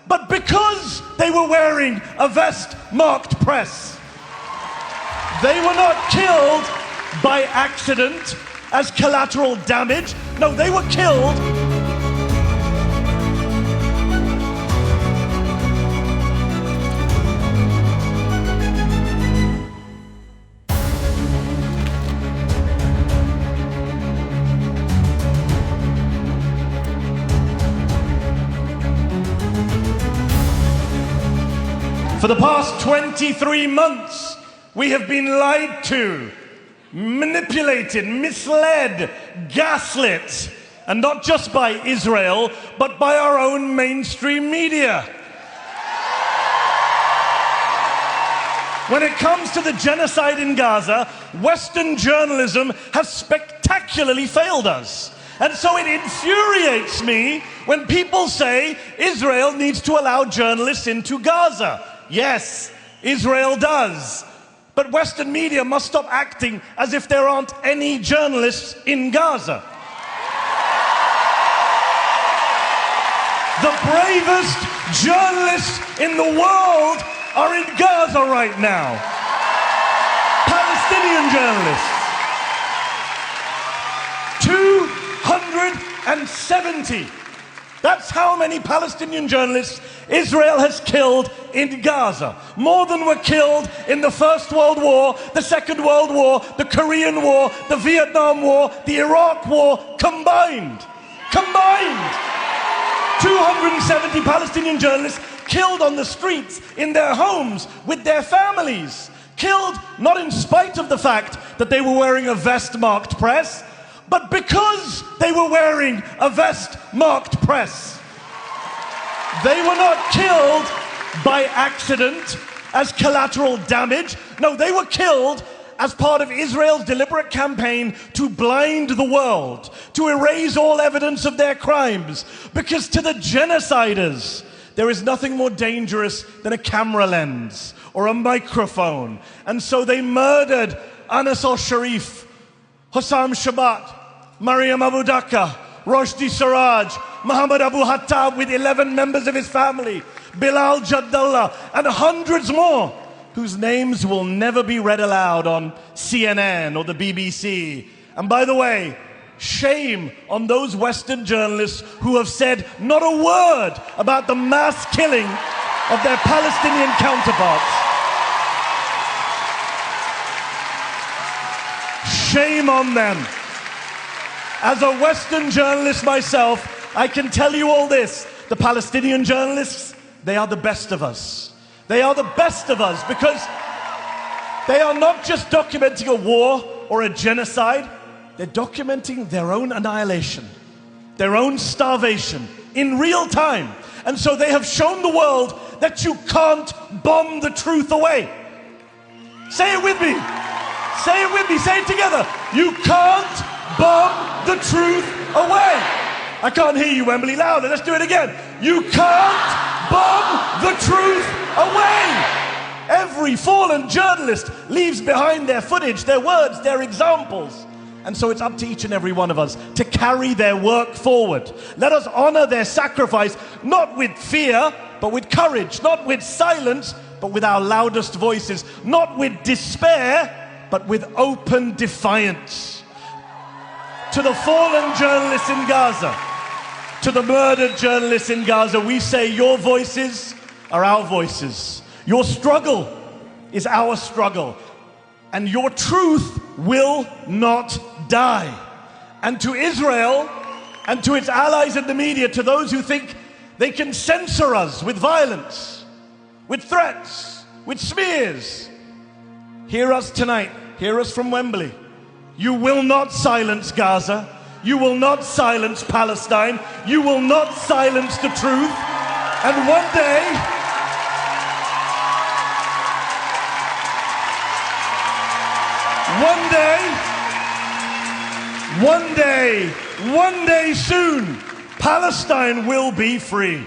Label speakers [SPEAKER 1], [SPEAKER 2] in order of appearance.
[SPEAKER 1] but because they were wearing a vest marked press. They were not killed by accident as collateral damage. No, they were killed For the past 23 months, we have been lied to, manipulated, misled, gaslit, and not just by Israel, but by our own mainstream media. When it comes to the genocide in Gaza, Western journalism has spectacularly failed us. And so it infuriates me when people say Israel needs to allow journalists into Gaza. Yes, Israel does. But Western media must stop acting as if there aren't any journalists in Gaza. The bravest journalists in the world are in Gaza right now. Palestinian journalists. 270. That's how many Palestinian journalists Israel has killed in Gaza. More than were killed in the First World War, the Second World War, the Korean War, the Vietnam War, the Iraq War combined. Combined! 270 Palestinian journalists killed on the streets, in their homes, with their families. Killed not in spite of the fact that they were wearing a vest marked press, but because they were wearing a vest marked press. They were not killed by accident as collateral damage. No, they were killed as part of Israel's deliberate campaign to blind the world, to erase all evidence of their crimes. Because to the genociders, there is nothing more dangerous than a camera lens or a microphone. And so they murdered Anas al-Sharif, Hossam Shabat, Mariam Abu Daqqa, Roshdi Siraj, Muhammad Abu Hattab with 11 members of his family, Bilal Jaddallah, and hundreds more whose names will never be read aloud on CNN or the BBC. And by the way, shame on those Western journalists who have said not a word about the mass killing of their Palestinian counterparts. Shame on them. As a Western journalist myself, I can tell you all this. The Palestinian journalists, they are the best of us. They are the best of us because they are not just documenting a war or a genocide, they're documenting their own annihilation, their own starvation in real time. And so they have shown the world that you can't bomb the truth away. Say it with me. Say it with me. Say it together. You can't bomb the truth away. I can't hear you, Wembley. Louder. Let's do it again. You can't bomb the truth away. Every fallen journalist leaves behind their footage, their words, their examples. And so it's up to each and every one of us to carry their work forward. Let us honor their sacrifice, not with fear, but with courage, not with silence, but with our loudest voices, not with despair, but with open defiance. To the fallen journalists in Gaza, to the murdered journalists in Gaza, we say your voices are our voices. Your struggle is our struggle. And your truth will not die. And to Israel and to its allies in the media, to those who think they can censor us with violence, with threats, with smears, hear us tonight, hear us from Wembley. You will not silence Gaza. You will not silence Palestine. You will not silence the truth. And one day soon, Palestine will be free.